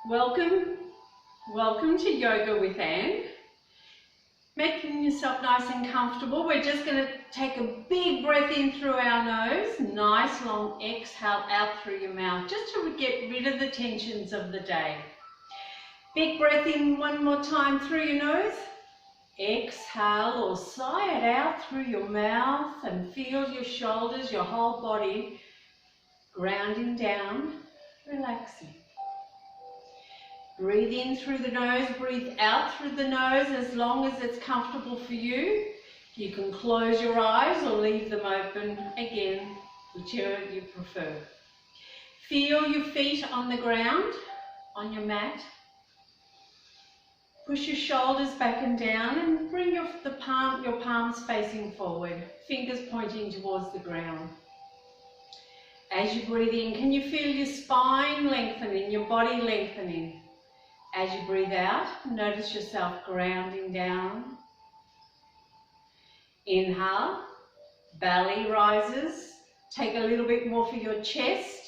Welcome to Yoga with Anne. Making yourself nice and comfortable. We're just going to take a big breath in through our nose, nice long exhale out through your mouth, just to get rid of the tensions of the day. Big breath in one more time through your nose. Exhale or sigh it out through your mouth and feel your shoulders, your whole body grounding down, relaxing. Breathe in through the nose, breathe out through the nose as long as it's comfortable for you. You can close your eyes or leave them open, again, whichever you prefer. Feel your feet on the ground, on your mat. Push your shoulders back and down and bring your palms facing forward, fingers pointing towards the ground. As you breathe in, can you feel your spine lengthening, your body lengthening? As you breathe out, notice yourself grounding down. Inhale, belly rises. Take a little bit more for your chest.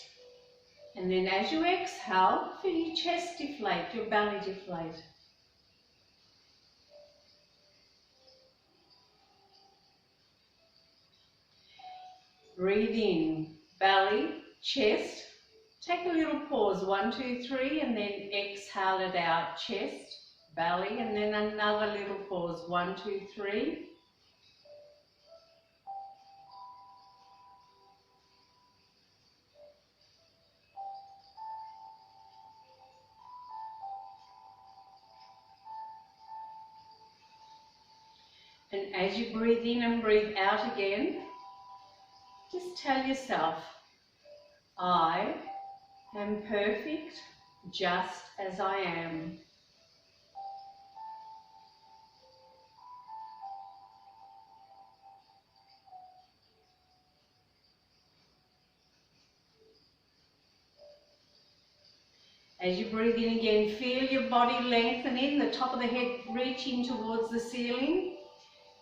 And then as you exhale, feel your chest deflate, your belly deflate. Breathe in, belly, chest. Take a little pause, 1, 2, 3, and then exhale it out, chest, belly, and then another little pause, 1, 2, 3. And as you breathe in and breathe out again, just tell yourself, I am perfect just as I am. As you breathe in again, feel your body lengthening, the top of the head reaching towards the ceiling.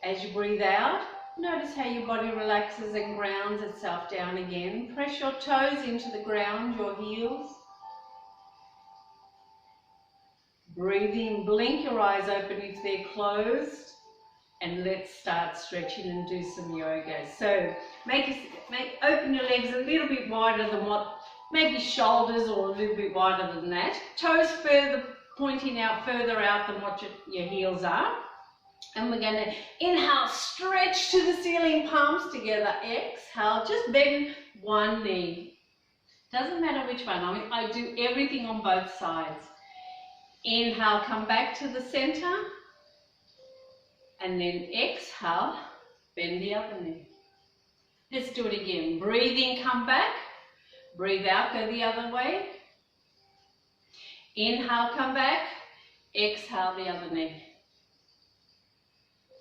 As you breathe out, notice how your body relaxes and grounds itself down again. Press your toes into the ground, your heels. Breathe in, blink your eyes open if they're closed, and let's start stretching and do some yoga. So open your legs a little bit wider than what, maybe shoulders or a little bit wider than that. Toes pointing out further out than what your heels are. And we're going to inhale, stretch to the ceiling, palms together. Exhale, just bend one knee. Doesn't matter which one. I do everything on both sides. Inhale, come back to the center. And then exhale, bend the other knee. Let's do it again. Breathe in, come back. Breathe out, go the other way. Inhale, come back. Exhale, the other knee.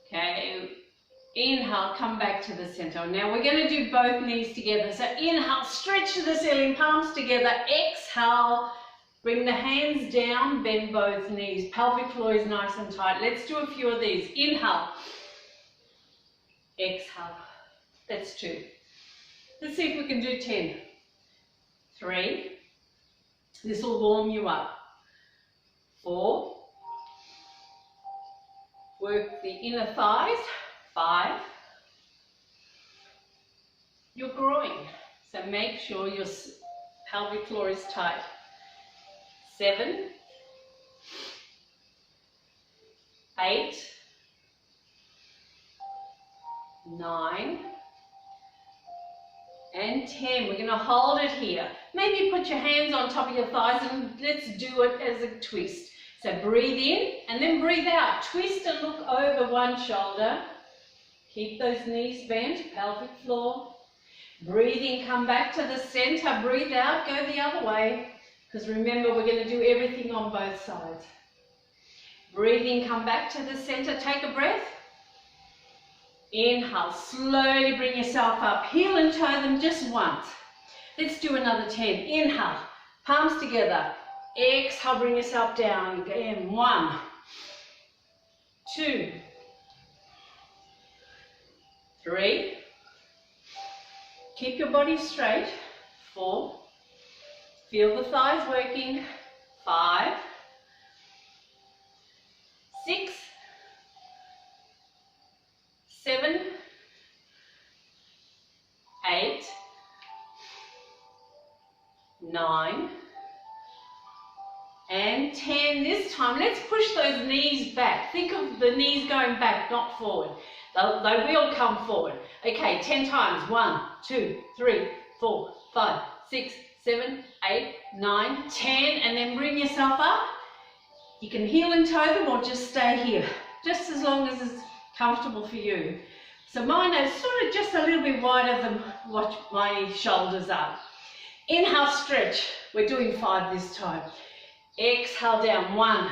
Okay, inhale, come back to the center. Now we're going to do both knees together. So inhale, stretch to the ceiling, palms together. Exhale, bring the hands down, bend both knees. Pelvic floor is nice and tight. Let's do a few of these. Inhale, exhale. That's 2. Let's see if we can do 10. 3. This will warm you up. 4. Work the inner thighs. 5. Your groin. So make sure your pelvic floor is tight. 7. 8. 9. And 10. We're going to hold it here. Maybe put your hands on top of your thighs and let's do it as a twist. So breathe in and then breathe out. Twist and look over one shoulder. Keep those knees bent, pelvic floor. Breathe in, come back to the center. Breathe out, go the other way. Because remember, we're going to do everything on both sides. Breathe in, come back to the center. Take a breath. Inhale, slowly bring yourself up. Heel and toe them just once. Let's do another 10. Inhale, palms together. Exhale, bring yourself down. Again, 1, 2, 3. Keep your body straight. 4. Feel the thighs working. 5, 6, 7, 8, 9, and 10. This time, let's push those knees back. Think of the knees going back, not forward. They will come forward. Okay, 10 times. 1, 2, 3, 4, 5, 6, 7, 8, 9, 10, and then bring yourself up. You can heel and toe them or just stay here, just as long as it's comfortable for you. So mine are sort of just a little bit wider than what my shoulders are. Inhale, stretch. We're doing 5 this time. Exhale down. 1,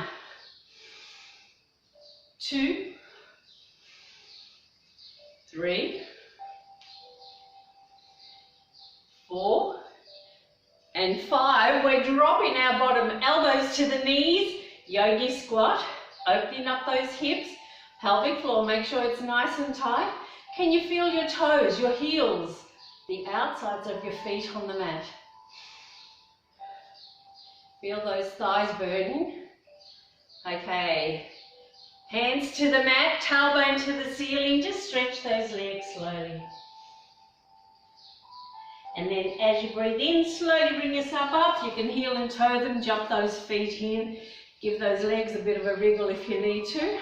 2, 3, 4, and 5. We're dropping our bottom elbows to the knees. Yogi squat. Opening up those hips. Pelvic floor. Make sure it's nice and tight. Can you feel your toes, your heels, the outsides of your feet on the mat? Feel those thighs burning. Okay. Hands to the mat, tailbone to the ceiling. Just stretch those legs slowly. And then as you breathe in, slowly bring yourself up. You can heel and toe them, jump those feet in. Give those legs a bit of a wriggle if you need to.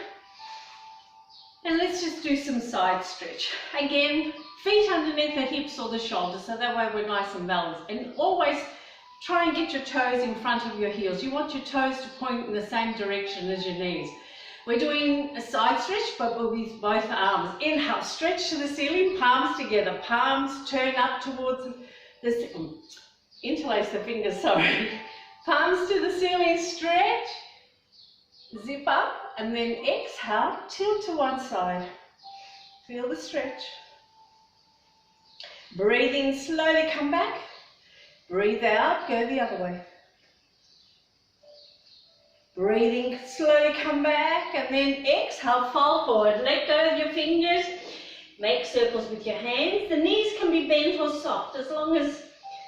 And let's just do some side stretch. Again, feet underneath the hips or the shoulders, so that way we're nice and balanced. And always try and get your toes in front of your heels. You want your toes to point in the same direction as your knees. We're doing a side stretch, but with both arms. Inhale, stretch to the ceiling, palms together. Palms turn up towards the, interlace the fingers, sorry. Palms to the ceiling, stretch, zip up, and then exhale, tilt to one side. Feel the stretch. Breathe in, slowly come back. Breathe out, go the other way. Breathing, slowly come back, and then exhale, fold forward. Let go of your fingers. Make circles with your hands. The knees can be bent or soft, as long as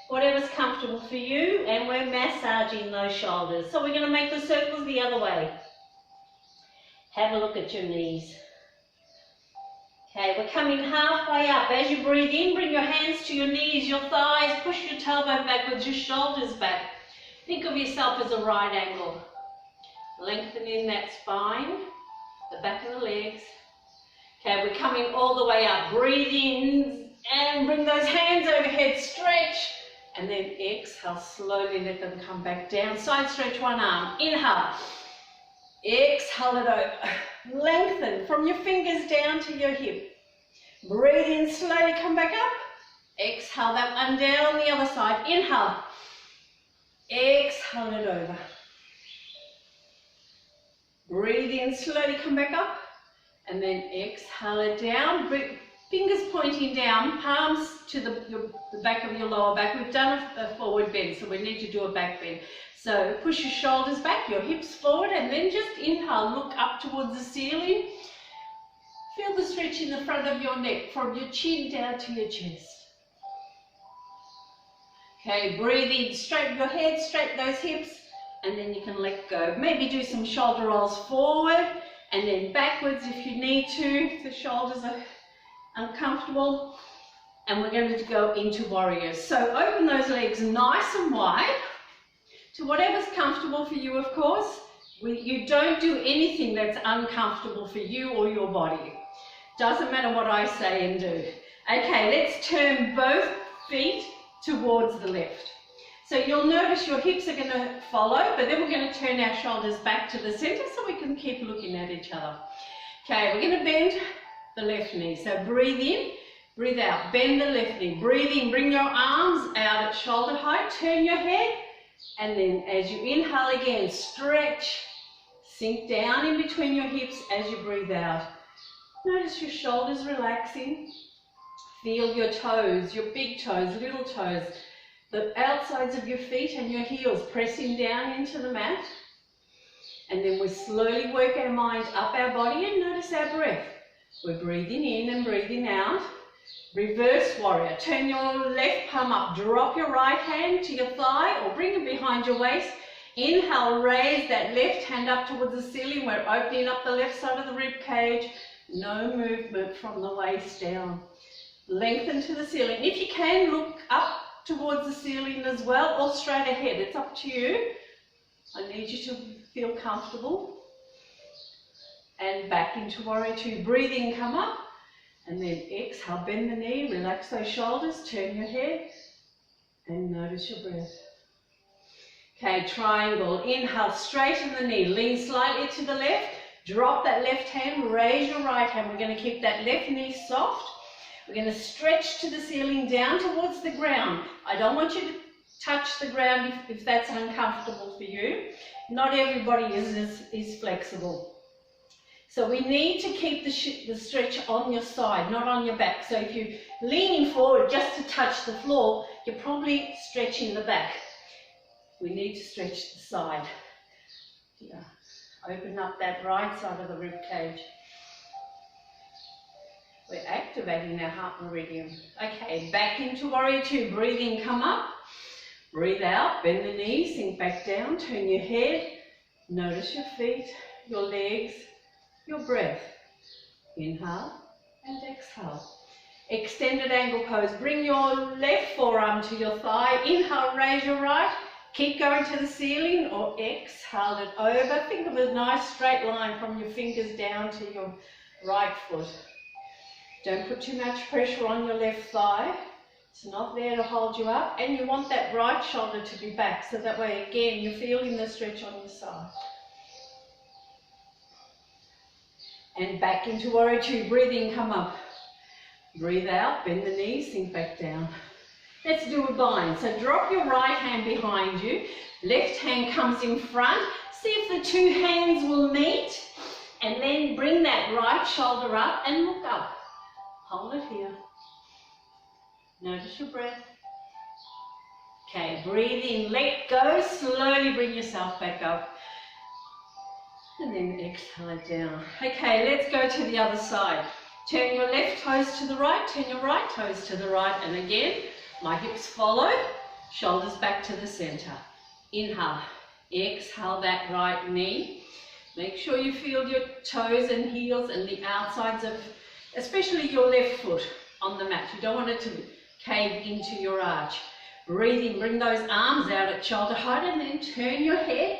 whatever's comfortable for you, and we're massaging those shoulders. So we're going to make the circles the other way. Have a look at your knees. Okay, we're coming halfway up. As you breathe in, bring your hands to your knees, your thighs, push your tailbone backwards, your shoulders back. Think of yourself as a right angle. Lengthening that spine, the back of the legs. Okay, we're coming all the way up. Breathe in and bring those hands overhead, stretch. And then exhale, slowly let them come back down. Side stretch one arm. Inhale. Exhale it over. Lengthen from your fingers down to your hip. Breathe in, slowly come back up. Exhale that one down the other side. Inhale. Exhale it over. Breathe in, slowly come back up. And then exhale it down. Fingers pointing down, palms to the back of your lower back. We've done a forward bend, so we need to do a back bend. So push your shoulders back, your hips forward, and then just inhale, look up towards the ceiling. Feel the stretch in the front of your neck, from your chin down to your chest. Okay, breathe in, straighten your head, straighten those hips, and then you can let go. Maybe do some shoulder rolls forward, and then backwards if you need to, if the shoulders are uncomfortable. And we're going to go into warriors. So open those legs nice and wide to whatever's comfortable for you, of course. You don't do anything that's uncomfortable for you or your body. Doesn't matter what I say and do. Okay, let's turn both feet towards the left. So you'll notice your hips are going to follow, but then we're going to turn our shoulders back to the center so we can keep looking at each other. Okay, we're going to bend the left knee. So breathe in, breathe out, bend the left knee. Breathe in, bring your arms out at shoulder height, turn your head, and then as you inhale again, stretch, sink down in between your hips as you breathe out. Notice your shoulders relaxing. Feel your toes, your big toes, little toes, the outsides of your feet and your heels pressing down into the mat. And then we slowly work our mind up our body and notice our breath. We're breathing in and breathing out. Reverse warrior. Turn your left palm up. Drop your right hand to your thigh or bring it behind your waist. Inhale, raise that left hand up towards the ceiling. We're opening up the left side of the rib cage. No movement from the waist down. Lengthen to the ceiling. If you can, look up towards the ceiling as well, or straight ahead. It's up to you. I need you to feel comfortable. And back into warrior two. Breathing, come up. And then exhale, bend the knee, relax those shoulders, turn your head, and notice your breath. Okay, triangle. Inhale, straighten the knee, lean slightly to the left, drop that left hand, raise your right hand. We're going to keep that left knee soft. We're going to stretch to the ceiling, down towards the ground. I don't want you to touch the ground if that's uncomfortable for you. Not everybody is flexible. So we need to keep the stretch on your side, not on your back. So if you're leaning forward just to touch the floor, you're probably stretching the back. We need to stretch the side. Yeah. Open up that right side of the rib cage. We're activating our heart meridian. Okay, back into warrior two. Breathing, come up. Breathe out, bend the knees, sink back down, turn your head. Notice your feet, your legs, your breath. Inhale and exhale. Extended angle pose. Bring your left forearm to your thigh. Inhale, raise your right. Keep going to the ceiling, or exhale it over. Think of a nice straight line from your fingers down to your right foot. Don't put too much pressure on your left thigh. It's not there to hold you up. And you want that right shoulder to be back, so that way again you're feeling the stretch on your side. And back into warrior two. Breathing, come up. Breathe out, bend the knees, sink back down. Let's do a bind. So drop your right hand behind you. Left hand comes in front. See if the two hands will meet. And then bring that right shoulder up and look up. Hold it here. Notice your breath. Okay, breathe in, let go. Slowly bring yourself back up. And then exhale it down. Okay, let's go to the other side. Turn your left toes to the right, turn your right toes to the right, and again, my hips follow, shoulders back to the center. Inhale, exhale that right knee. Make sure you feel your toes and heels and the outsides of, especially your left foot on the mat. You don't want it to cave into your arch. Breathe in, bring those arms out at shoulder height, and then turn your head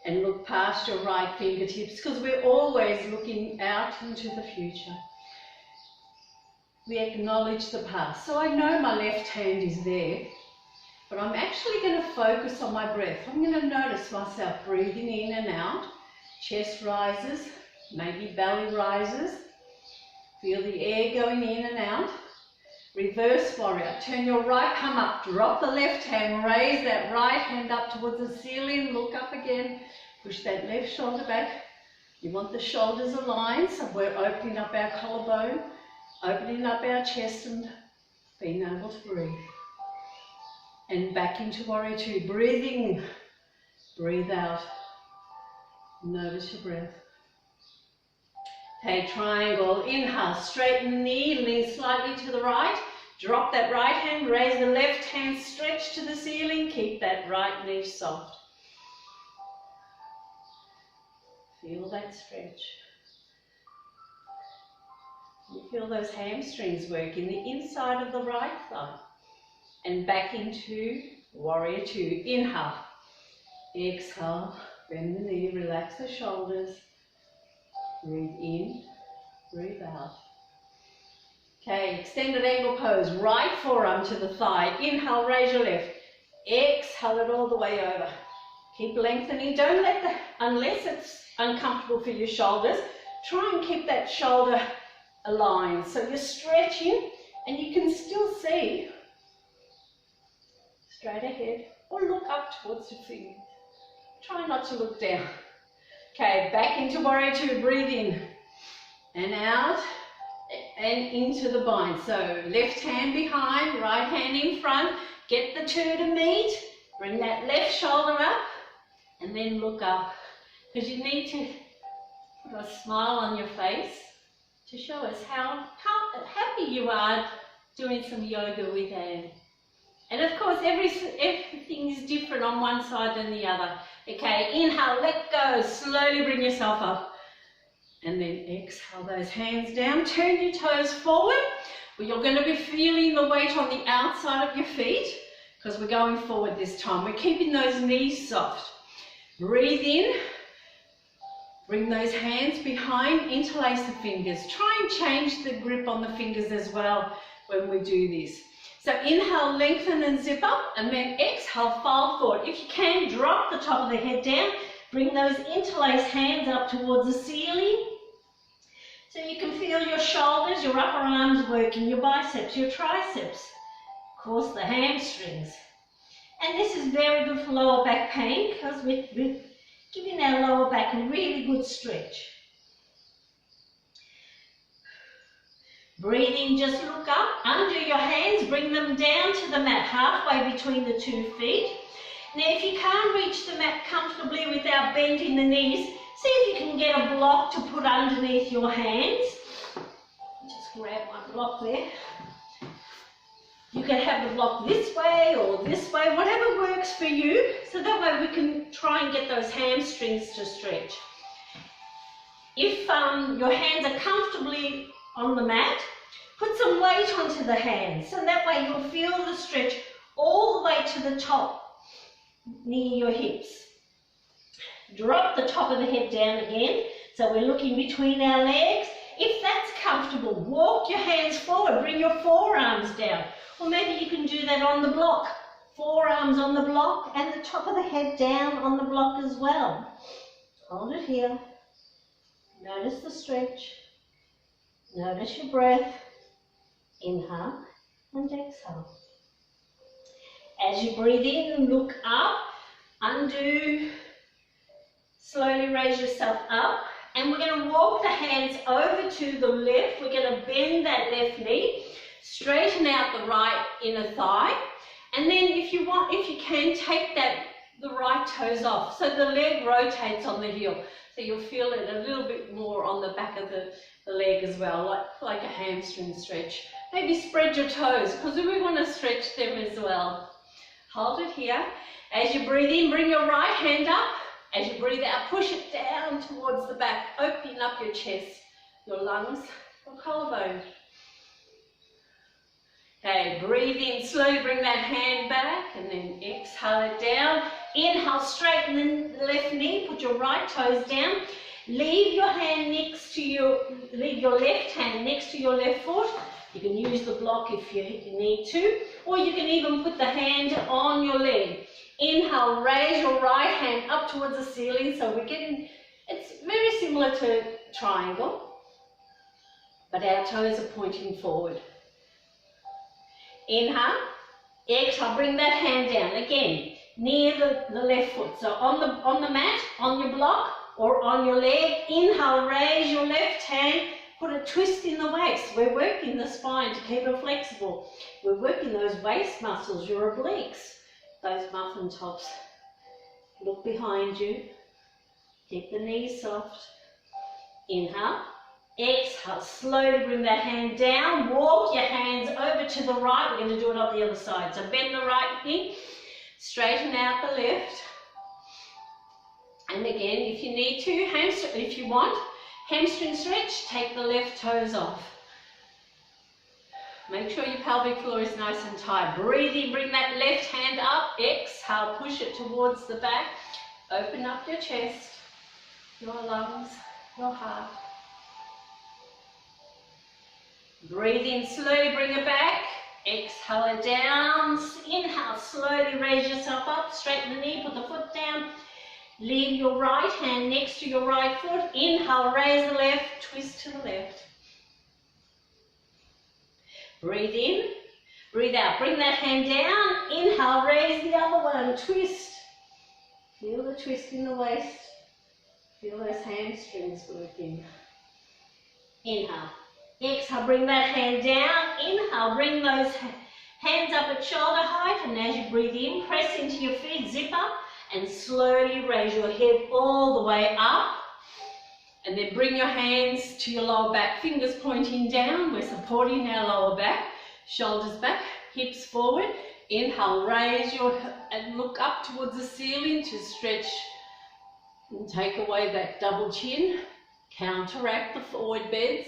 and look past your right fingertips, because we're always looking out into the future. We acknowledge the past. So I know my left hand is there, but I'm actually going to focus on my breath. I'm going to notice myself breathing in and out. Chest rises, maybe belly rises. Feel the air going in and out. Reverse warrior. Turn your right palm up, drop the left hand, raise that right hand up towards the ceiling, look up again, push that left shoulder back. You want the shoulders aligned, so we're opening up our collarbone, opening up our chest and being able to breathe. And back into warrior two, breathing, breathe out, notice your breath. Okay, triangle, inhale, straighten the knee, lean slightly to the right, drop that right hand, raise the left hand, stretch to the ceiling, keep that right knee soft. Feel that stretch. You feel those hamstrings work in the inside of the right thigh. And back into warrior two. Inhale, exhale, bend the knee, relax the shoulders. Breathe in, breathe out. Okay, extended angle pose. Right forearm to the thigh. Inhale, raise your left. Exhale it all the way over. Keep lengthening. Don't let the, unless it's uncomfortable for your shoulders, try and keep that shoulder aligned. So you're stretching and you can still see straight ahead or look up towards your feet. Try not to look down. Okay, back into warrior two, breathe in and out and into the bind. So left hand behind, right hand in front, get the two to meet, bring that left shoulder up and then look up, because you need to put a smile on your face to show us how happy you are doing some yoga with Anne. And of course, everything is different on one side than the other. Okay, inhale, let go, slowly bring yourself up. And then exhale those hands down, turn your toes forward. Well, you're going to be feeling the weight on the outside of your feet because we're going forward this time. We're keeping those knees soft. Breathe in. Bring those hands behind, interlace the fingers. Try and change the grip on the fingers as well when we do this. So inhale, lengthen and zip up, and then exhale, fold forward. If you can, drop the top of the head down. Bring those interlaced hands up towards the ceiling. So you can feel your shoulders, your upper arms working, your biceps, your triceps, of course the hamstrings. And this is very good for lower back pain because we're giving our lower back a really good stretch. Breathe in, just look up, undo your hands, bring them down to the mat, halfway between the 2 feet. Now if you can't reach the mat comfortably without bending the knees, see if you can get a block to put underneath your hands. Just grab one block there. You can have the block this way or this way, whatever works for you, so that way we can try and get those hamstrings to stretch. If your hands are comfortably on the mat, put some weight onto the hands, so that way you'll feel the stretch all the way to the top, near your hips. Drop the top of the head down again, so we're looking between our legs. If that's comfortable, walk your hands forward, bring your forearms down. Or maybe you can do that on the block. Forearms on the block and the top of the head down on the block as well. Hold it here. Notice the stretch. Notice your breath. Inhale and exhale. As you breathe in, look up, undo, slowly raise yourself up. And we're going to walk the hands over to the left. We're going to bend that left knee, straighten out the right inner thigh. And then if you can, take the right toes off. So the leg rotates on the heel. So you'll feel it a little bit more on the back of the leg as well, like a hamstring stretch. Maybe spread your toes because we want to stretch them as well. Hold it here. As you breathe in, bring your right hand up. As you breathe out, push it down towards the back, opening up your chest, your lungs, your collarbone. Okay, breathe in, slowly bring that hand back and then exhale it down. Inhale, straighten the left knee, put your right toes down. Leave your left hand next to your left foot. You can use the block if you need to, or you can even put the hand on your leg. Inhale, raise your right hand up towards the ceiling. So we're getting, it's very similar to triangle, but our toes are pointing forward. Inhale, exhale, bring that hand down again, near the left foot. So on the mat, on your block, or on your leg. Inhale, raise your left hand, put a twist in the waist. We're working the spine to keep it flexible. We're working those waist muscles, your obliques. Those muffin tops. Look behind you. Keep the knees soft. Inhale. Exhale. Slowly bring that hand down. Walk your hands over to the right. We're going to do it on the other side. So bend the right knee. Straighten out the left. And again, if you need to, if you want, hamstring stretch, take the left toes off. Make sure your pelvic floor is nice and tight. Breathe in, bring that left hand up. Exhale, push it towards the back. Open up your chest, your lungs, your heart. Breathe in, slowly bring it back. Exhale it down. Inhale, slowly raise yourself up. Straighten the knee, put the foot down. Leave your right hand next to your right foot. Inhale, raise the left, twist to the left. Breathe in, breathe out. Bring that hand down. Inhale, raise the other one, twist. Feel the twist in the waist. Feel those hamstrings working. Inhale. Exhale, bring that hand down. Inhale, bring those hands up at shoulder height. And as you breathe in, press into your feet, zip up. And slowly raise your head all the way up. And then bring your hands to your lower back, fingers pointing down. We're supporting our lower back, shoulders back, hips forward. Inhale, raise your and look up towards the ceiling to stretch and take away that double chin. Counteract the forward bends.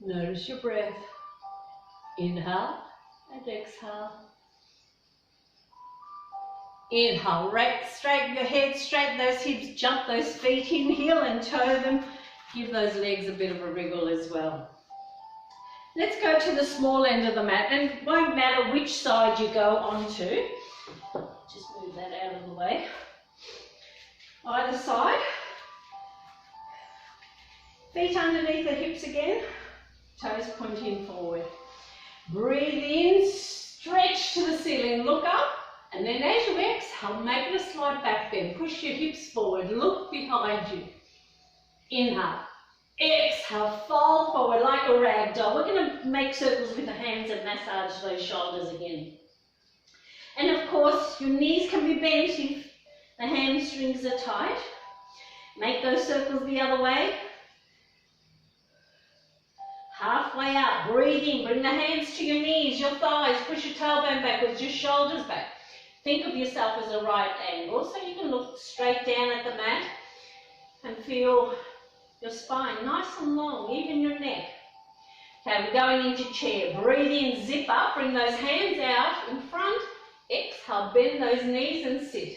Notice your breath. Inhale and exhale. Inhale, straighten your head, straighten those hips, jump those feet in, heel and toe them. Give those legs a bit of a wriggle as well. Let's go to the small end of the mat, and it won't matter which side you go onto. Just move that out of the way. Either side. Feet underneath the hips again, toes pointing forward. Breathe in, stretch to the ceiling, look up, and then as you exhale, make it a slight back bend. Push your hips forward, look behind you. Inhale. Exhale, fold forward like a rag doll. We're going to make circles with the hands and massage those shoulders again. And of course, your knees can be bent if the hamstrings are tight. Make those circles the other way. Halfway up, breathe in, bring the hands to your knees, your thighs, push your tailbone backwards, your shoulders back. Think of yourself as a right angle, so you can look straight down at the mat and feel your spine nice and long, even your neck. Okay, we're going into chair. Breathe in, zip up, bring those hands out in front. Exhale, bend those knees and sit.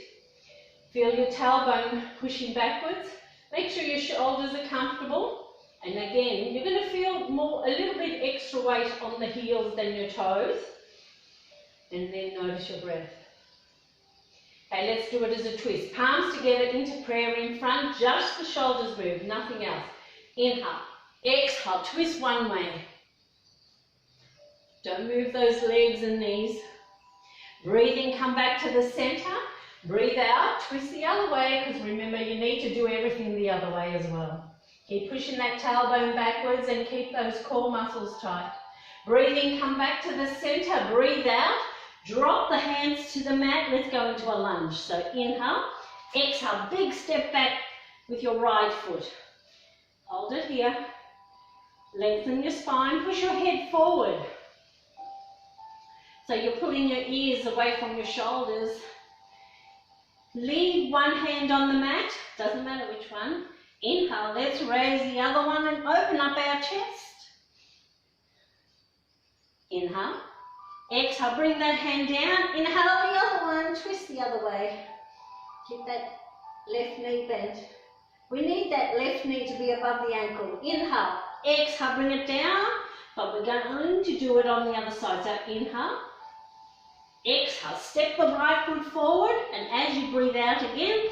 Feel your tailbone pushing backwards. Make sure your shoulders are comfortable. And again, you're going to feel a little bit extra weight on the heels than your toes. And then notice your breath. Okay, let's do it as a twist. Palms together into prayer in front, just the shoulders move, nothing else. Inhale, exhale, twist one way. Don't move those legs and knees. Breathe in, come back to the center. Breathe out, twist the other way, because remember you need to do everything the other way as well. Keep pushing that tailbone backwards and keep those core muscles tight. Breathe in, come back to the center, breathe out. Drop the hands to the mat. Let's go into a lunge. So inhale, exhale, big step back with your right foot. Hold it here. Lengthen your spine, push your head forward. So you're pulling your ears away from your shoulders. Leave one hand on the mat, doesn't matter which one. Inhale, let's raise the other one and open up our chest. Inhale. Exhale, bring that hand down. Inhale the other one, twist the other way. Keep that left knee bent. We need that left knee to be above the ankle. Inhale, exhale, bring it down, but we're going to do it on the other side. So inhale, exhale, step the right foot forward, and as you breathe out again,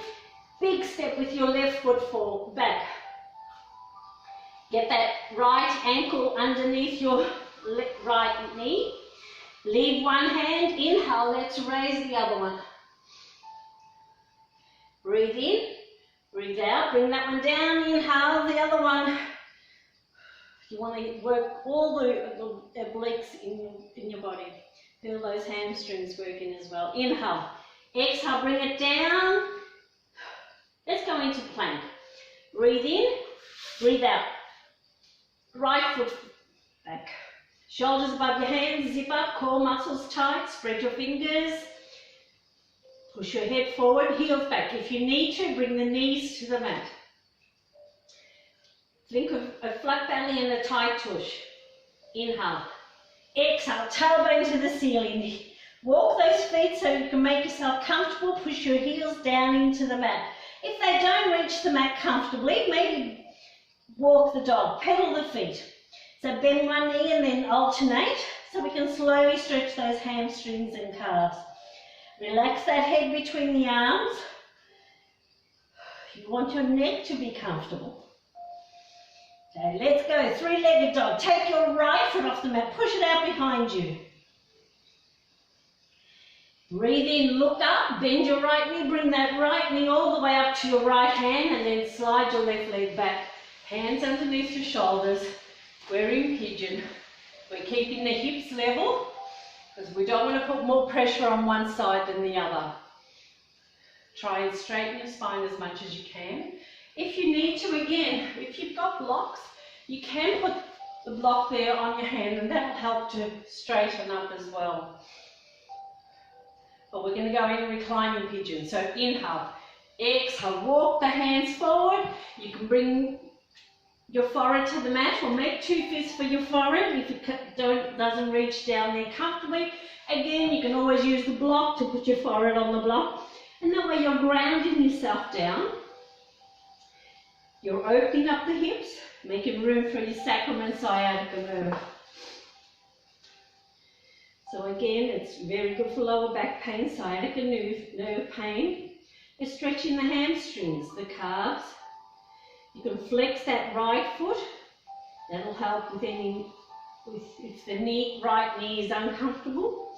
big step with your left foot forward, back. Get that right ankle underneath your right knee. Leave one hand, inhale, let's raise the other one. Breathe in, breathe out, bring that one down, inhale, the other one. You want to work all the obliques in your body. Feel those hamstrings working as well. Inhale, exhale, bring it down. Let's go into plank. Breathe in, breathe out. Right foot back. Shoulders above your hands, zip up, core muscles tight, spread your fingers. Push your head forward, heels back. If you need to, bring the knees to the mat. Think of a flat belly and a tight tush. Inhale. Exhale, tailbone to the ceiling. Walk those feet so you can make yourself comfortable. Push your heels down into the mat. If they don't reach the mat comfortably, maybe walk the dog, pedal the feet. So bend one knee and then alternate so we can slowly stretch those hamstrings and calves. Relax that head between the arms. You want your neck to be comfortable. Okay, let's go. Three-legged dog. Take your right foot off the mat. Push it out behind you. Breathe in, look up, bend your right knee, bring that right knee all the way up to your right hand and then slide your left leg back. Hands underneath your shoulders. We're in pigeon. We're keeping the hips level because we don't want to put more pressure on one side than the other. Try and straighten your spine as much as you can. If you need to, again, if you've got blocks, you can put the block there on your hand and that'll help to straighten up as well. but we're going to go in reclining pigeon. So inhale, exhale, walk the hands forward. You can bring your forehead to the mat or make 2 fists for your forehead if it doesn't reach down there comfortably. Again, you can always use the block to put your forehead on the block, and that way you're grounding yourself down. You're opening up the hips, making room for your sacrum and sciatica nerve. So again, it's very good for lower back pain, sciatica nerve pain. You're stretching the hamstrings, the calves. You can flex that right foot. That'll help with if the right knee is uncomfortable.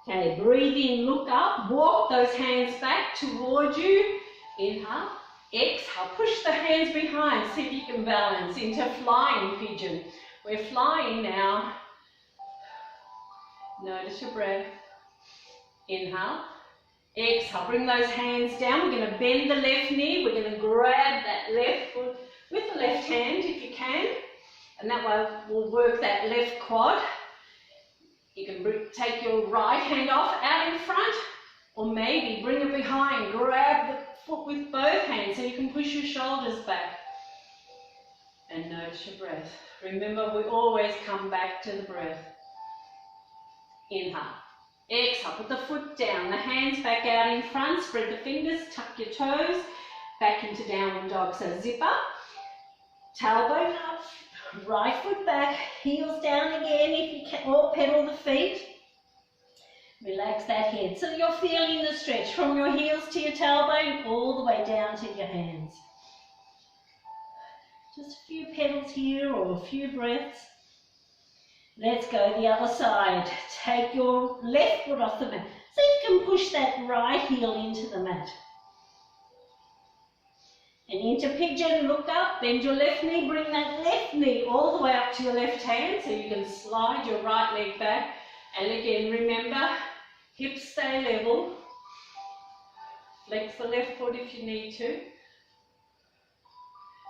Okay, breathe in, look up, walk those hands back towards you. Inhale, exhale, push the hands behind, see if you can balance into flying pigeon. We're flying now. Notice your breath. Inhale, exhale, bring those hands down. We're going to bend the left knee. We're going to grab that left foot with the left hand if you can, and that way we'll work that left quad. You can take your right hand off out in front, or maybe bring it behind. Grab the foot with both hands so you can push your shoulders back. And notice your breath. Remember, we always come back to the breath. Inhale. Exhale, put the foot down, the hands back out in front, spread the fingers, tuck your toes, back into downward dog. So zip up, tailbone up, right foot back, heels down again if you can, or pedal the feet. Relax that head. So you're feeling the stretch from your heels to your tailbone all the way down to your hands. Just a few pedals here or a few breaths. Let's go the other side. Take your left foot off the mat. See if you can push that right heel into the mat. And into pigeon, look up, bend your left knee, bring that left knee all the way up to your left hand so you can slide your right leg back. And again, remember, hips stay level. Flex the left foot if you need to.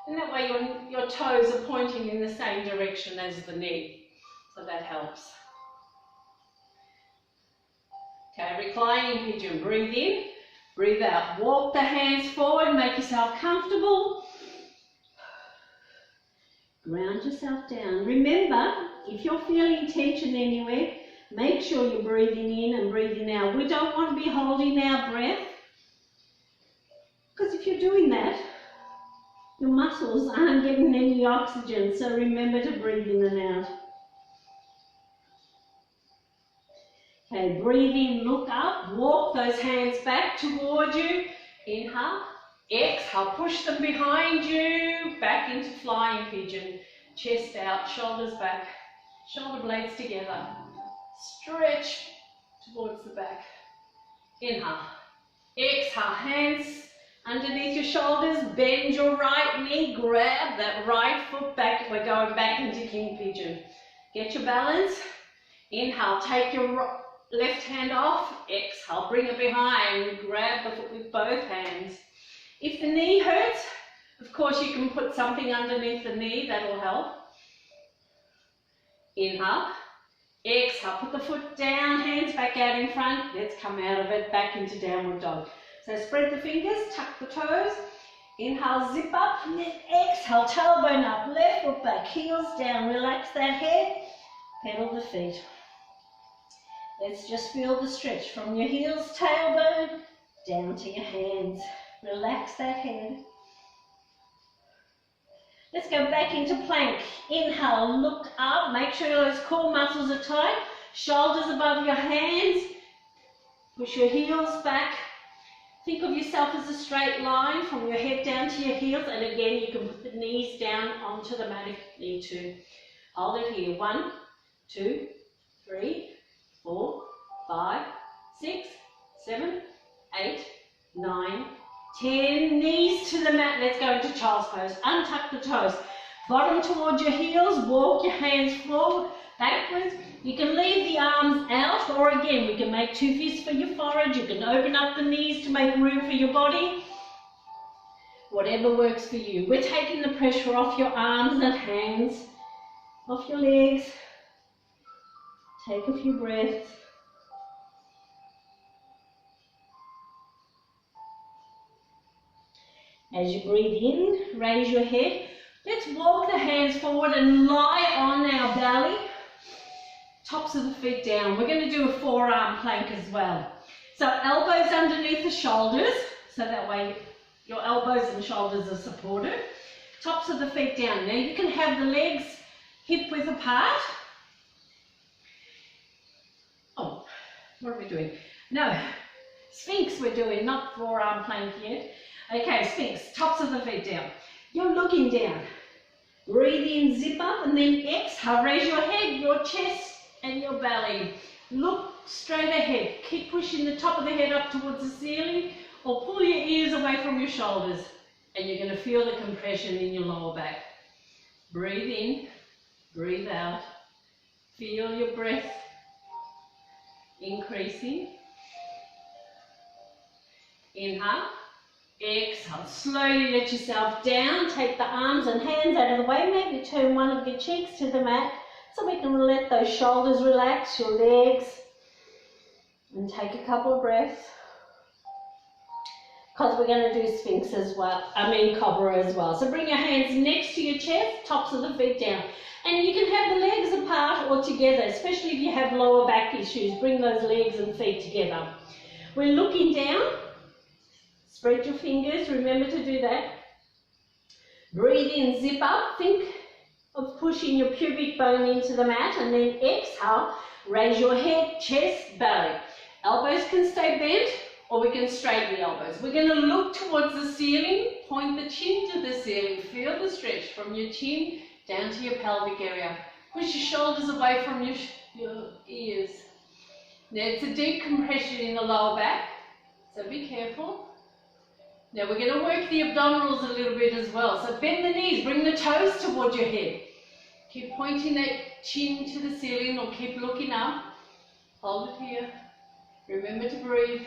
And that way your toes are pointing in the same direction as the knee. So that helps. Okay, reclining pigeon. Breathe in, breathe out. Walk the hands forward, make yourself comfortable. Ground yourself down. Remember, if you're feeling tension anywhere, make sure you're breathing in and breathing out. We don't want to be holding our breath, because if you're doing that, your muscles aren't getting any oxygen. So remember to breathe in and out. Okay, breathe in, look up, walk those hands back towards you. Inhale, exhale, push them behind you, back into flying pigeon. Chest out, shoulders back, shoulder blades together. Stretch towards the back. Inhale, exhale, hands underneath your shoulders, bend your right knee, grab that right foot back. We're going back into king pigeon. Get your balance. Inhale, take your left hand off, exhale, bring it behind, grab the foot with both hands. If the knee hurts, of course you can put something underneath the knee, that'll help. Inhale, exhale, put the foot down, hands back out in front, let's come out of it, back into downward dog. So spread the fingers, tuck the toes, inhale, zip up, and then exhale, tailbone up, left foot back, heels down, relax that head, pedal the feet. Let's just feel the stretch from your heels, tailbone, down to your hands. Relax that head. Let's go back into plank. Inhale, look up, make sure those core muscles are tight. Shoulders above your hands. Push your heels back. Think of yourself as a straight line from your head down to your heels. And again, you can put the knees down onto the mat if you need to. Hold it here. 1, 2, 3, 4, 5, 6, 7, 8, 9, 10. Knees to the mat. Let's go into child's pose. Untuck the toes. Bottom towards your heels. Walk your hands forward, backwards. You can leave the arms out, or again, we can make 2 fists for your forehead. You can open up the knees to make room for your body. Whatever works for you. We're taking the pressure off your arms and hands, off your legs. Take a few breaths. As you breathe in, raise your head. Let's walk the hands forward and lie on our belly. Tops of the feet down. We're going to do a forearm plank as well. So elbows underneath the shoulders, so that way your elbows and shoulders are supported. Tops of the feet down. Now you can have the legs hip width apart. Oh, what are we doing? No, Sphinx we're doing, not forearm plank yet. Okay, Sphinx, tops of the feet down. You're looking down. Breathe in, zip up, and then exhale. Raise your head, your chest, and your belly. Look straight ahead. Keep pushing the top of the head up towards the ceiling, or pull your ears away from your shoulders, and you're going to feel the compression in your lower back. Breathe in, breathe out. Feel your breath increasing. Inhale. Exhale. Slowly let yourself down. Take the arms and hands out of the way. Maybe turn one of your cheeks to the mat so we can let those shoulders relax, your legs. And take a couple of breaths. Because we're going to do Sphinx as well. Cobra as well. So bring your hands next to your chest, tops of the feet down. And you can have the legs apart or together, especially if you have lower back issues. Bring those legs and feet together. We're looking down. Spread your fingers, remember to do that. Breathe in, zip up. Think of pushing your pubic bone into the mat, and then exhale. Raise your head, chest, belly. Elbows can stay bent, or we can straighten the elbows. We're going to look towards the ceiling, point the chin to the ceiling. Feel the stretch from your chin down to your pelvic area. Push your shoulders away from your ears. Now it's a deep compression in the lower back, so be careful. Now we're going to work the abdominals a little bit as well. So bend the knees, bring the toes towards your head. Keep pointing that chin to the ceiling or keep looking up. Hold it here. Remember to breathe.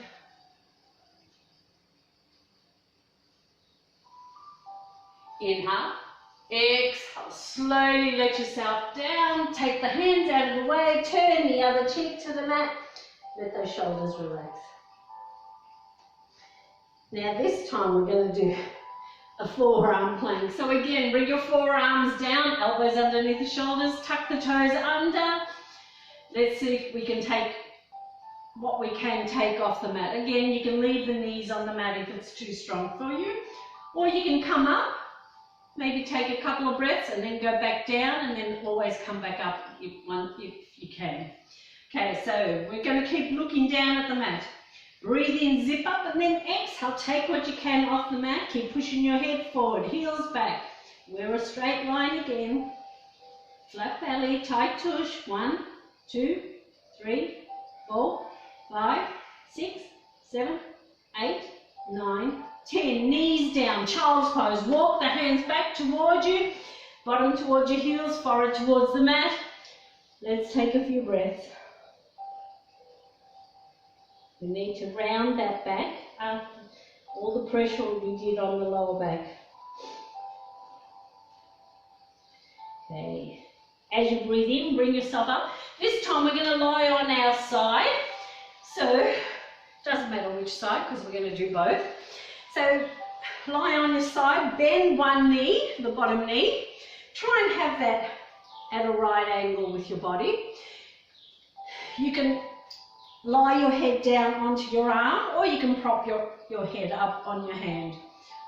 Inhale. Exhale. Slowly let yourself down. Take the hands out of the way. Turn the other cheek to the mat. Let those shoulders relax. Now this time we're going to do a forearm plank. So again, bring your forearms down, elbows underneath the shoulders, tuck the toes under. Let's see if we can take what we can take off the mat. Again, you can leave the knees on the mat if it's too strong for you. Or you can come up, maybe take a couple of breaths and then go back down, and then always come back up if you can. Okay, so we're going to keep looking down at the mat. Breathe in, zip up, and then exhale. Take what you can off the mat. Keep pushing your head forward, heels back. We're a straight line again. Flat belly, tight tush. 1, 2, 3, 4, 5, 6, 7, 8, 9, 10. Knees down, child's pose. Walk the hands back towards you. Bottom towards your heels, forehead towards the mat. Let's take a few breaths. We need to round that back after all the pressure we did on the lower back. Okay. As you breathe in, bring yourself up. This time we're going to lie on our side. So, doesn't matter which side because we're going to do both. So, lie on your side, bend one knee, the bottom knee. Try and have that at a right angle with your body. You can lie your head down onto your arm, or you can prop your head up on your hand,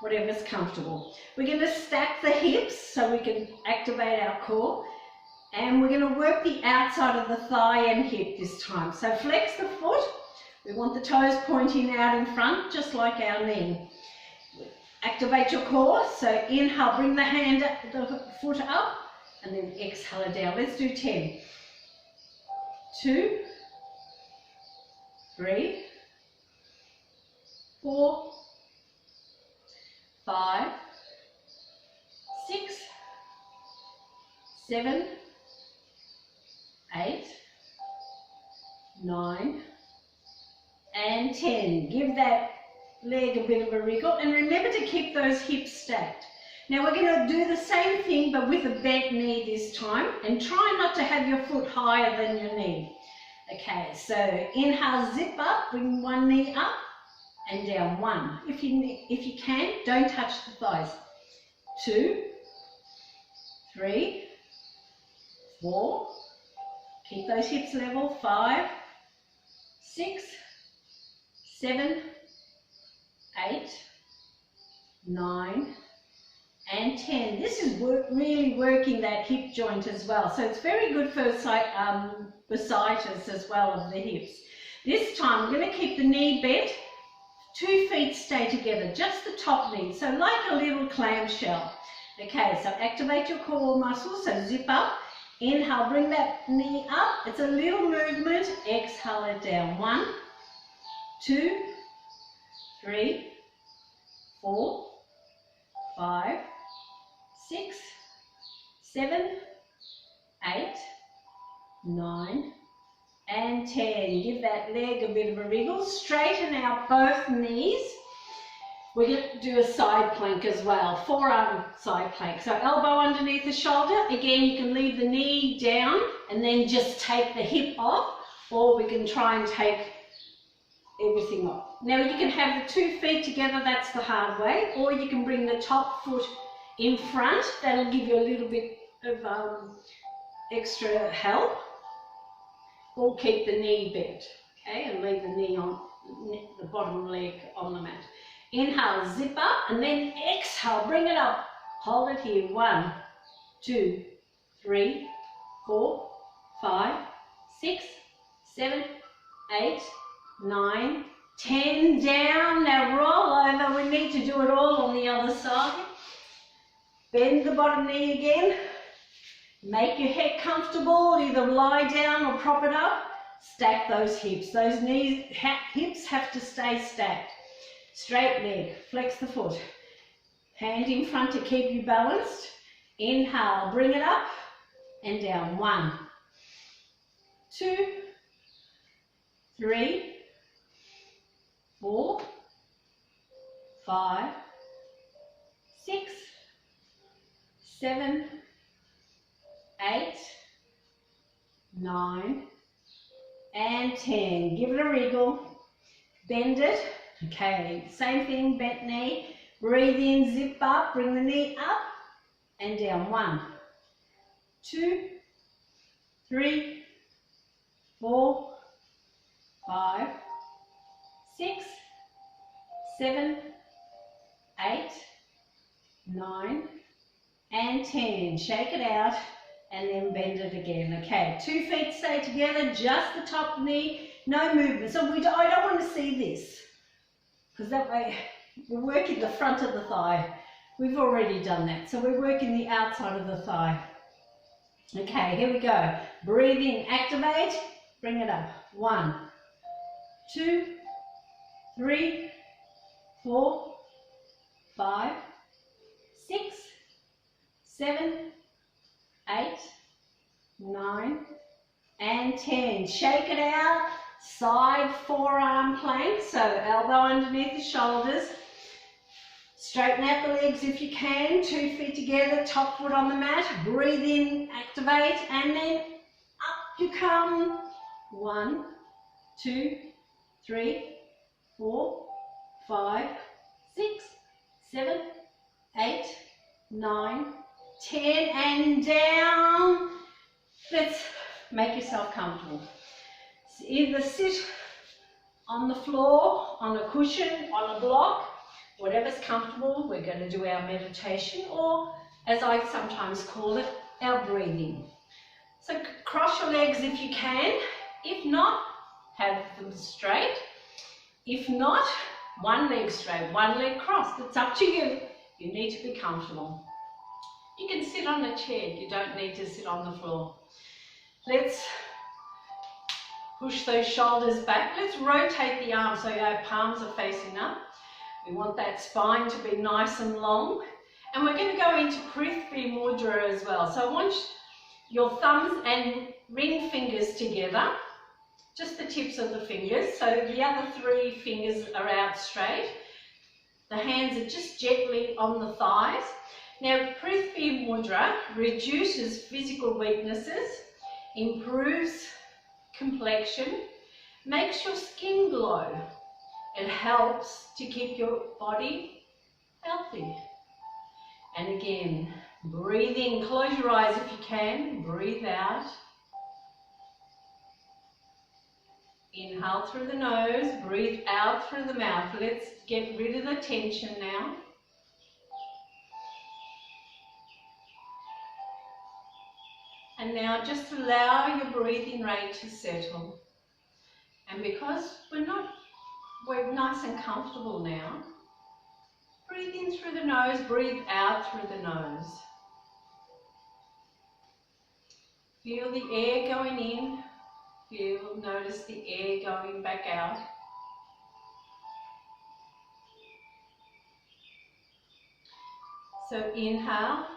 whatever's comfortable. We're going to stack the hips so we can activate our core, and we're going to work the outside of the thigh and hip this time. So flex the foot. We want the toes pointing out in front, just like our knee. Activate your core. So inhale, bring the foot up, and then exhale it down. Let's do 10. 2, 3, 4, 5, 6, 7, 8, 9, and 10. Give that leg a bit of a wriggle, and remember to keep those hips stacked. Now we're going to do the same thing but with a bent knee this time, and try not to have your foot higher than your knee. Okay, so inhale, zip up, bring one knee up, and down. 1. If you can, don't touch the thighs. 2, 3, 4. Keep those hips level. 5, 6, 7, 8, 9, and 10. This is really working that hip joint as well. So it's very good for bursitis as well of the hips. This time I'm going to keep the knee bent. 2 feet stay together, just the top knee. So like a little clamshell. Okay, so activate your core muscles. So zip up. Inhale, bring that knee up. It's a little movement. Exhale it down. 1, 2, 3, 4, 5, 6, 7, 8, 9, and 10. Give that leg a bit of a wriggle. Straighten out both knees. We're going to do a side plank as well, forearm side plank. So elbow underneath the shoulder. Again, you can leave the knee down and then just take the hip off, or we can try and take everything off. Now you can have the 2 feet together, that's the hard way, or you can bring the top foot in front. That'll give you a little bit of extra help. Or keep the knee bent, okay, and leave the knee on the bottom leg on the mat. Inhale, zip up, and then exhale, bring it up. Hold it here. 1, 2, 3, 4, 5, 6, 7, 8, 9, 10. Down. Now roll over. We need to do it all on the other side. Bend the bottom knee again. Make your head comfortable. Either lie down or prop it up. Stack those hips. Those hips have to stay stacked. Straight leg, flex the foot. Hand in front to keep you balanced. Inhale, bring it up and down. 1, 2, 3, 4, 5, 6, 7, 8, 9, and 10. Give it a wriggle. Bend it. Okay, same thing, bent knee. Breathe in, zip up, bring the knee up and down. 1, 2, 3, 4, 5, 6, 7, 8, 9, and 10. Shake it out and then bend it again. Okay, 2 feet stay together, just the top knee, no movement. So I don't want to see this, because that way we're working the front of the thigh. We've already done that. So we're working the outside of the thigh. Okay, here we go. Breathe in, activate, bring it up. 1, 2, 3, 4, 5, 6, 7, 8, 9, and 10. Shake it out. Side forearm plank, so elbow underneath the shoulders. Straighten out the legs if you can. 2 feet together, top foot on the mat. Breathe in, activate, and then up you come. 1, 2, 3, 4, 5, 6, 7, 8, 9, 10, and down. Let's make yourself comfortable. Either sit on the floor, on a cushion, on a block, whatever's comfortable. We're going to do our meditation, or as I sometimes call it, our breathing. So cross your legs if you can. If not, have them straight. If not, one leg straight, one leg crossed. It's up to you. You need to be comfortable. You can sit on a chair. You don't need to sit on the floor. Let's push those shoulders back. Let's rotate the arms so our palms are facing up. We want that spine to be nice and long. And we're going to go into Prithvi Mudra as well. So I want your thumbs and ring fingers together. Just the tips of the fingers. So the other 3 fingers are out straight. The hands are just gently on the thighs. Now Prithvi Mudra reduces physical weaknesses, improves complexion, makes your skin glow, It helps to keep your body healthy. And again, breathe in, close your eyes if you can, breathe out. Inhale through the nose, breathe out through the mouth. Let's get rid of the tension now. And now just allow your breathing rate to settle. And because we're nice and comfortable now, breathe in through the nose, breathe out through the nose. Feel the air going in, notice the air going back out. So inhale,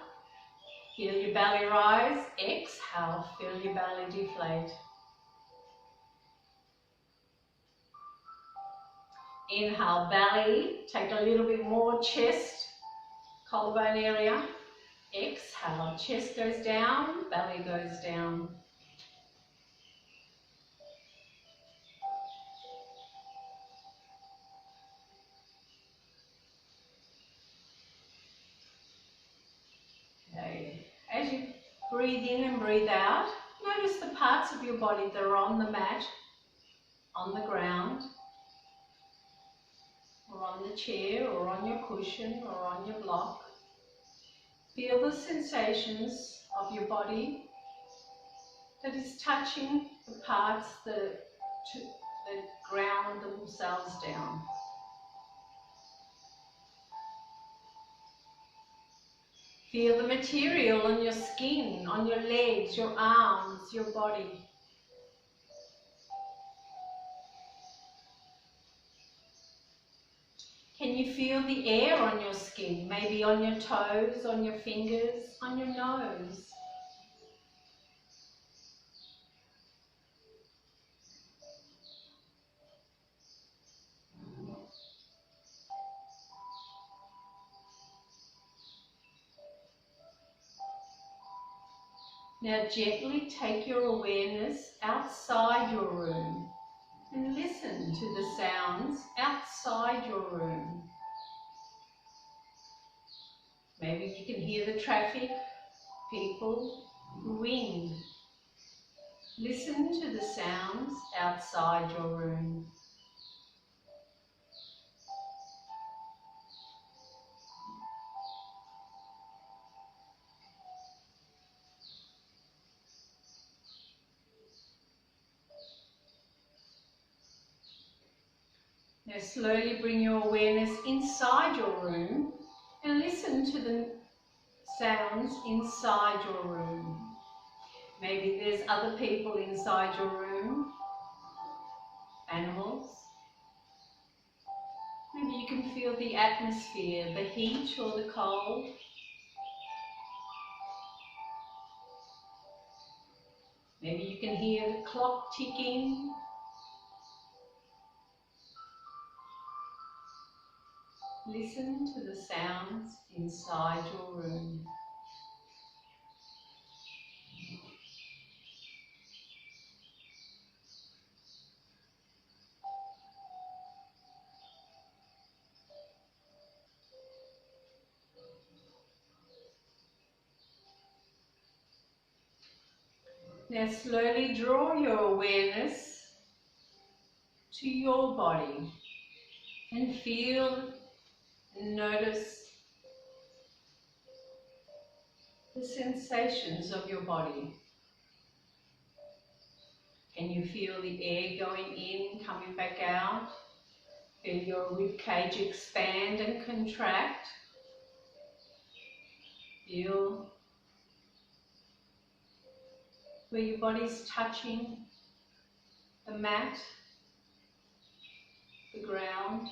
feel your belly rise, exhale, feel your belly deflate. Inhale, belly, take a little bit more chest, collarbone area. Exhale, chest goes down, belly goes down. Okay, as you breathe in and breathe out, notice the parts of your body that are on the mat, on the ground, or on the chair, or on your cushion, or on your block. Feel the sensations of your body that is touching the parts that ground themselves down. Feel the material on your skin, on your legs, your arms, your body. Can you feel the air on your skin, maybe on your toes, on your fingers, on your nose? Now gently take your awareness outside your room and listen to the sounds outside your room. Maybe you can hear the traffic, people, wind. Listen to the sounds outside your room. Now slowly bring your awareness inside your room and listen to the sounds inside your room. Maybe there's other people inside your room, animals. Maybe you can feel the atmosphere, the heat or the cold. Maybe you can hear the clock ticking. Listen to the sounds inside your room. Now slowly draw your awareness to your body and feel and notice the sensations of your body. Can you feel the air going in, coming back out? Feel your rib cage expand and contract. Feel where your body's touching the mat, the ground.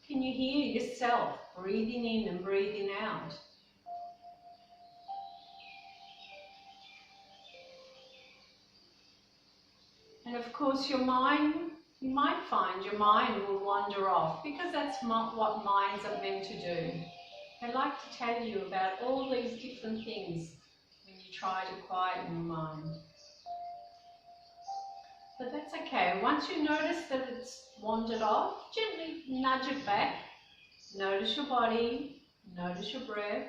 Can you hear yourself breathing in and breathing out? And of course your mind, you might find your mind will wander off, because that's what minds are meant to do. They like to tell you about all these different things when you try to quieten your mind. That's okay. Once you notice that it's wandered off, gently nudge it back. Notice your body, notice your breath.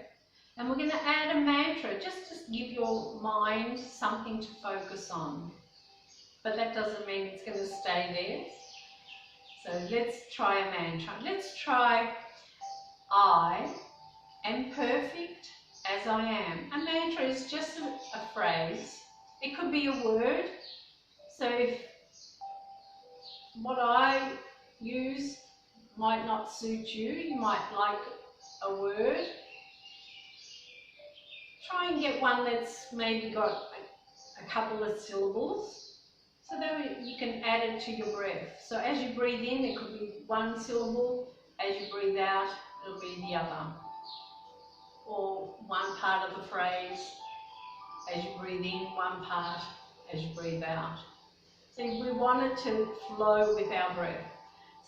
And we're going to add a mantra just to give your mind something to focus on. But that doesn't mean it's going to stay there. So let's try a mantra. Let's try, I am perfect as I am. A mantra is just a phrase. It could be a word. So if what I use might not suit you, you might like a word. Try and get one that's maybe got a couple of syllables, so that you can add it to your breath. So as you breathe in, it could be one syllable. As you breathe out, it'll be the other. Or one part of the phrase, as you breathe in, one part as you breathe out. So we want it to flow with our breath.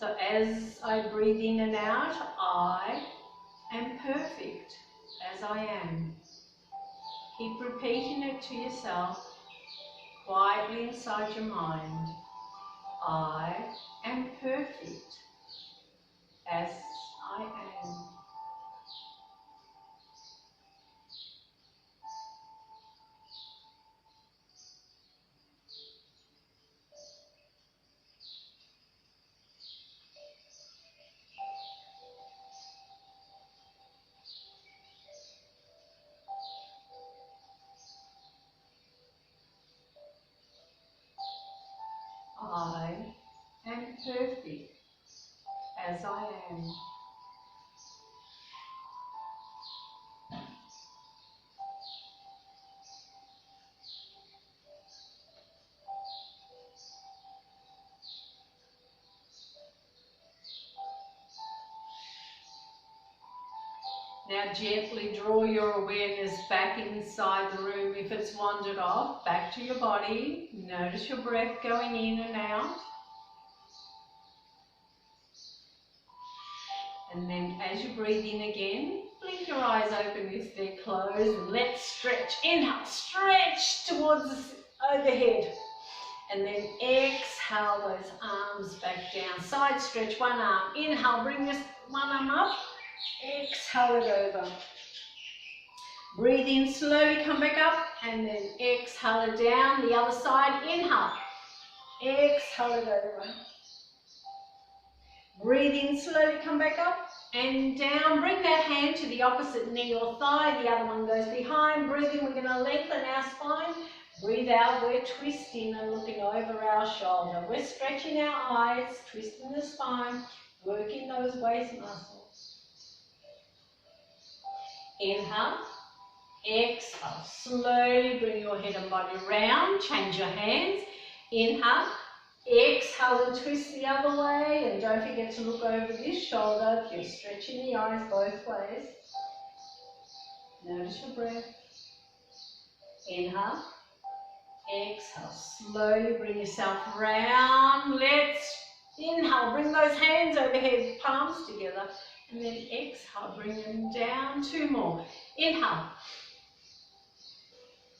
So as I breathe in and out, I am perfect as I am. Keep repeating it to yourself, quietly inside your mind. I am perfect as I am. I am perfect as I am. Now gently draw your awareness back inside the room. If it's wandered off, back to your body. Notice your breath going in and out. And then as you breathe in again, blink your eyes open if they're closed. And let's stretch. Inhale, stretch towards the overhead. And then exhale those arms back down. Side stretch, one arm. Inhale, bring this one arm up. Exhale it over. Breathe in, slowly come back up. And then exhale it down. The other side, inhale. Exhale it over. Breathe in, slowly come back up and down. Bring that hand to the opposite knee or thigh. The other one goes behind. Breathe in, we're going to lengthen our spine. Breathe out, we're twisting and looking over our shoulder. We're stretching our eyes, twisting the spine, working those waist muscles. Inhale, exhale. Slowly bring your head and body round. Change your hands. Inhale. Exhale and twist the other way, and don't forget to look over this shoulder if you're stretching the eyes both ways. Notice your breath. Inhale, exhale. Slowly bring yourself round. Let's inhale, bring those hands overhead, palms together, and then exhale, bring them down. Two more. Inhale,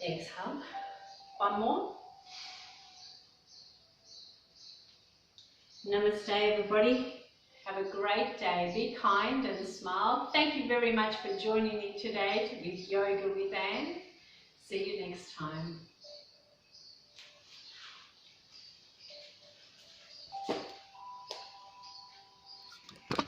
exhale. One more. Namaste everybody. Have a great day. Be kind and smile. Thank you very much for joining me today with Yoga with Anne. See you next time.